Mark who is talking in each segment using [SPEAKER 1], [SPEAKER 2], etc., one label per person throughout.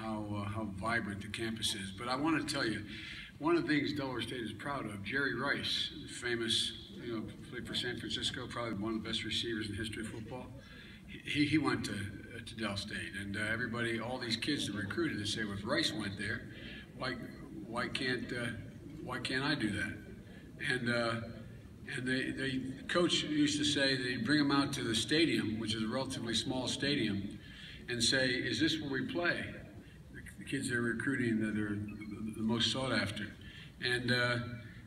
[SPEAKER 1] how vibrant the campus is. But I want to tell you, one of the things Delaware State is proud of, Jerry Rice, famous, played for San Francisco, probably one of the best receivers in the history of football. He went to Del State, and everybody, all these kids that recruited, they say, well, if Rice went there, why can't I do that? And the coach used to say they'd bring them out to the stadium, which is a relatively small stadium, and say, is this where we play? The kids they're recruiting that are the most sought after. And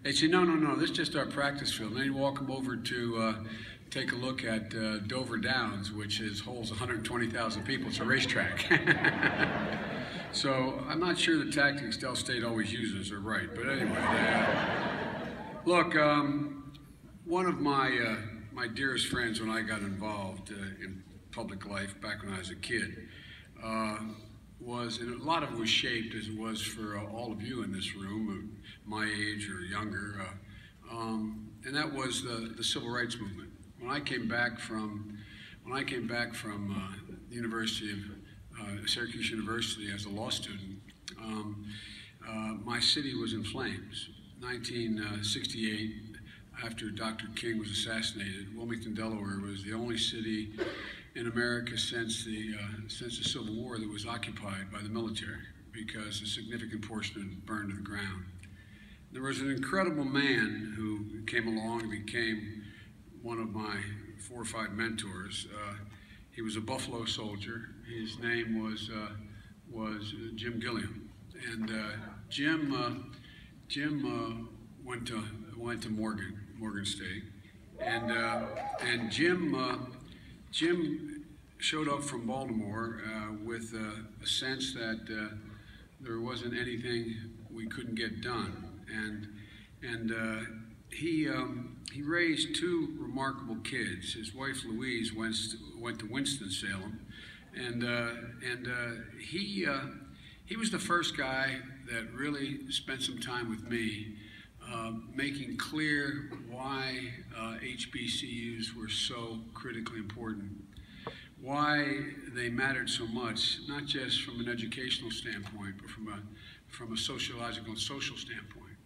[SPEAKER 1] they'd say, no, this is just our practice field. And then you walk them over to take a look at Dover Downs, which holds 120,000 people. It's a racetrack. So I'm not sure the tactics Del State always uses are right. But anyway, look, one of my dearest friends when I got involved in public life back when I was a kid was, and a lot of it was shaped as it was for all of you in this room, my age or younger, and that was the civil rights movement. When I came back from the University of Syracuse University as a law student, my city was in flames. 1968, after Dr. King was assassinated, Wilmington, Delaware was the only city in America since the Civil War that was occupied by the military, because a significant portion of it burned to the ground. There was an incredible man who came along and became one of my 4 or 5 mentors. He was a Buffalo soldier. His name was Jim Gilliam, and Jim went to Morgan State, and Jim showed up from Baltimore with a sense that there wasn't anything we couldn't get done, and he raised 2 remarkable kids. His wife Louise went to Winston-Salem, and he was the first guy that really spent some time with me, making clear why HBCUs were so critically important, why they mattered so much, not just from an educational standpoint, but from a sociological and social standpoint.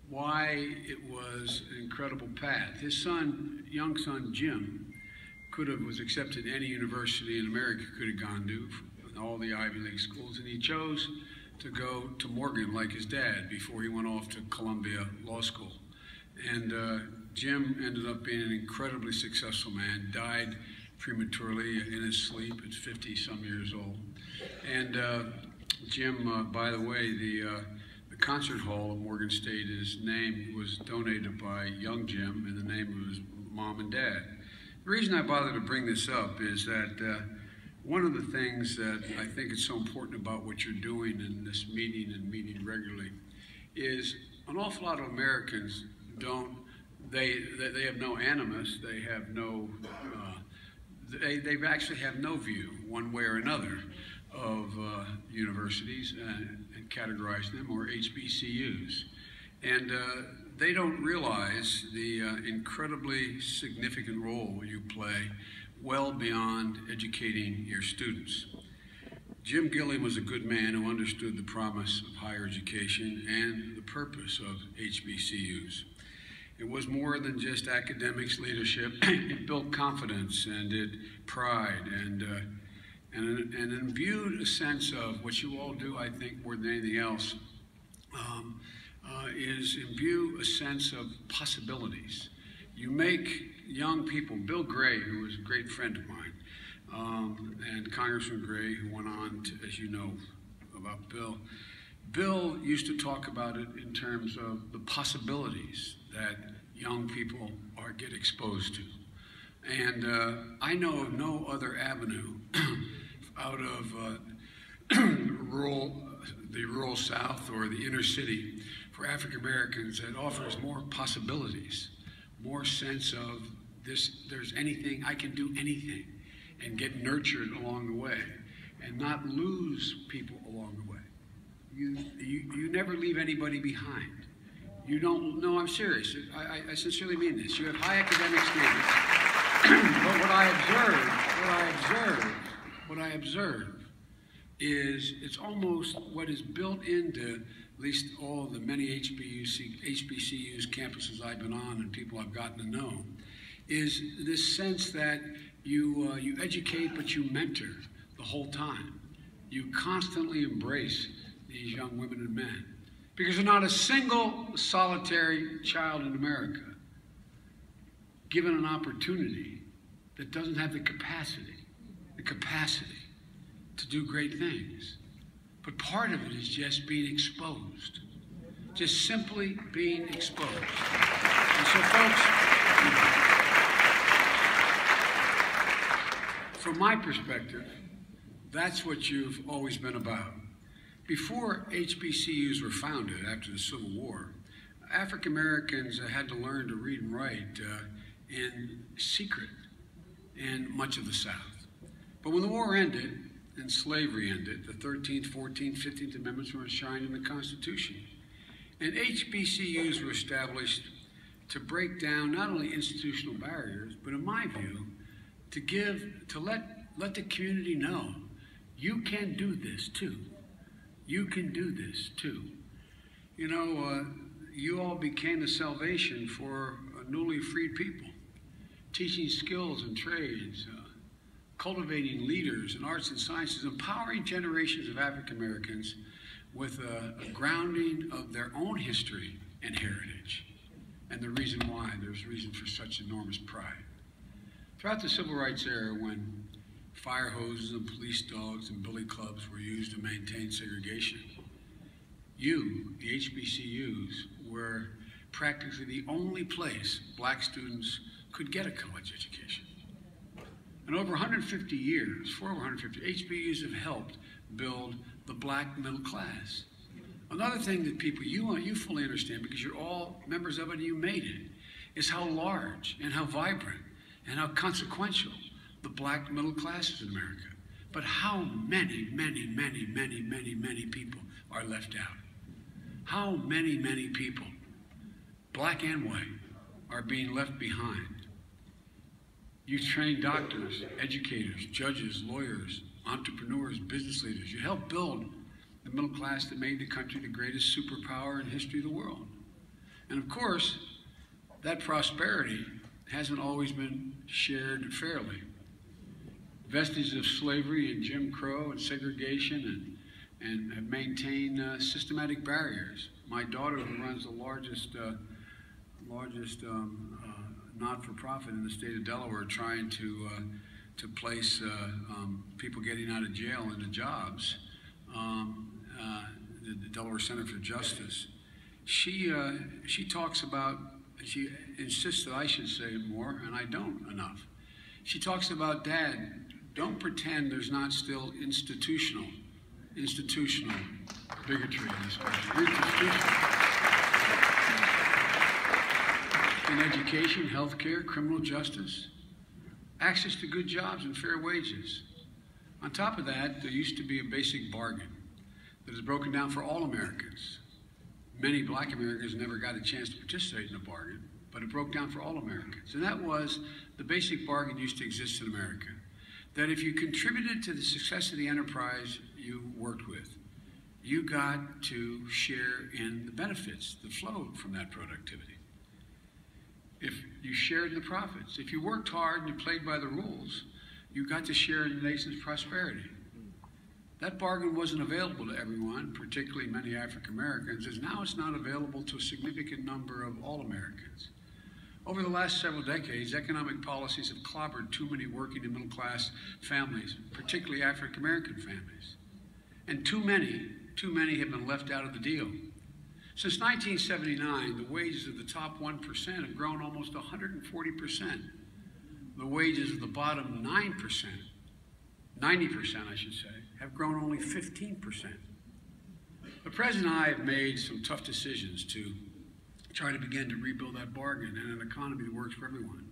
[SPEAKER 1] Why it was an incredible path. His young son Jim, was accepted at any university in America could have gone to, all the Ivy League schools, and he chose to go to Morgan like his dad before he went off to Columbia Law School. And Jim ended up being an incredibly successful man, died prematurely in his sleep at 50-some years old. And Jim, by the way, the concert hall at Morgan State, his name was donated by young Jim in the name of his mom and dad. The reason I bother to bring this up is that one of the things that I think is so important about what you're doing in this meeting and meeting regularly is an awful lot of Americans they have no animus, they have no, they actually have no view one way or another of universities and categorize them, or HBCUs. And they don't realize the incredibly significant role you play well beyond educating your students. Jim Gilliam was a good man who understood the promise of higher education and the purpose of HBCUs. It was more than just academics, leadership. It built confidence and pride and imbued a sense of what you all do, I think, more than anything else, is imbue a sense of possibilities. You make young people, Bill Gray, who was a great friend of mine, and Congressman Gray, who went on to, as you know about Bill used to talk about it in terms of the possibilities that young people get exposed to. And I know of no other avenue out of the rural South or the inner city for African Americans that offers more possibilities, more sense of there's anything, I can do anything, and get nurtured along the way and not lose people along the way. You never leave anybody behind. You don't, no, I'm serious. I sincerely mean this. You have high academic standards, but what I observe is it's almost what is built into at least all the many HBCUs campuses I've been on and people I've gotten to know, is this sense that you educate but you mentor the whole time. You constantly embrace these young women and men because there's not a single solitary child in America given an opportunity that doesn't have the capacity to do great things. But part of it is just being exposed, just simply being exposed. And so, folks, from my perspective, that's what you've always been about. Before HBCUs were founded after the Civil War, African Americans had to learn to read and write in secret in much of the South. But when the war ended and slavery ended, the 13th, 14th, 15th Amendments were enshrined in the Constitution. And HBCUs were established to break down not only institutional barriers, but in my view, to let the community know, you can do this too. You can do this too. You know, you all became the salvation for newly freed people, teaching skills and trades, cultivating leaders in arts and sciences, empowering generations of African Americans with a grounding of their own history and heritage, and the reason why there's reason for such enormous pride. Throughout the Civil Rights era, when fire hoses and police dogs and billy clubs were used to maintain segregation, you, the HBCUs, were practically the only place black students could get a college education. And over 150 years, for over 150, HBCUs have helped build the black middle class. Another thing that people, you fully understand because you're all members of it and you made it, is how large and how vibrant and how consequential the black middle class is in America. But how many people are left out? How many people, black and white, are being left behind? You train doctors, educators, judges, lawyers, entrepreneurs, business leaders. You helped build the middle class that made the country the greatest superpower in the history of the world. And of course, that prosperity hasn't always been shared fairly. Vestiges of slavery and Jim Crow and segregation and have maintained systematic barriers. My daughter, who runs the largest not-for-profit in the state of Delaware, trying to place people getting out of jail into jobs, the Delaware Center for Justice. She talks about, she insists that I should say more, and I don't enough. She talks about, Dad, don't pretend there's not still institutional bigotry in this country. In education, healthcare, criminal justice, access to good jobs and fair wages. On top of that, there used to be a basic bargain that is broken down for all Americans. Many black Americans never got a chance to participate in the bargain, but it broke down for all Americans. And that was, the basic bargain used to exist in America, that if you contributed to the success of the enterprise you worked with, you got to share in the benefits that flowed from that productivity. If you shared in the profits, if you worked hard and you played by the rules, you got to share in the nation's prosperity. That bargain wasn't available to everyone, particularly many African Americans, as now it's not available to a significant number of all Americans. Over the last several decades, economic policies have clobbered too many working and middle class families, particularly African American families. And too many have been left out of the deal. Since 1979, the wages of the top 1% have grown almost 140%. The wages of the bottom 9%, 90% I should say, have grown only 15%. The President and I have made some tough decisions to try to begin to rebuild that bargain and an economy that works for everyone.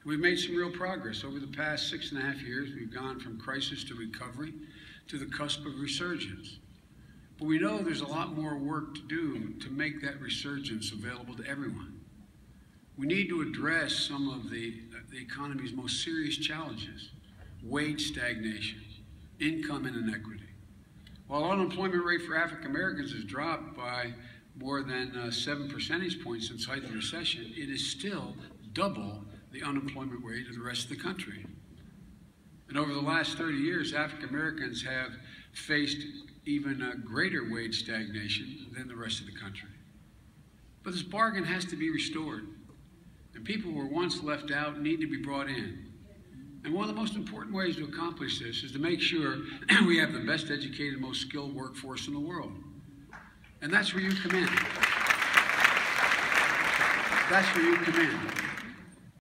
[SPEAKER 1] And we've made some real progress. Over the past 6.5 years, we've gone from crisis to recovery to the cusp of resurgence. But we know there's a lot more work to do to make that resurgence available to everyone. We need to address some of the economy's most serious challenges: wage stagnation, income inequity, While unemployment rate for African Americans has dropped by more than 7 percentage points since the height of the recession, it is still double the unemployment rate of the rest of the country. And over the last 30 years, African Americans have faced even a greater wage stagnation than the rest of the country. But this bargain has to be restored. And people who were once left out need to be brought in. And one of the most important ways to accomplish this is to make sure we have the best educated, most skilled workforce in the world. And that's where you come in. That's where you come in.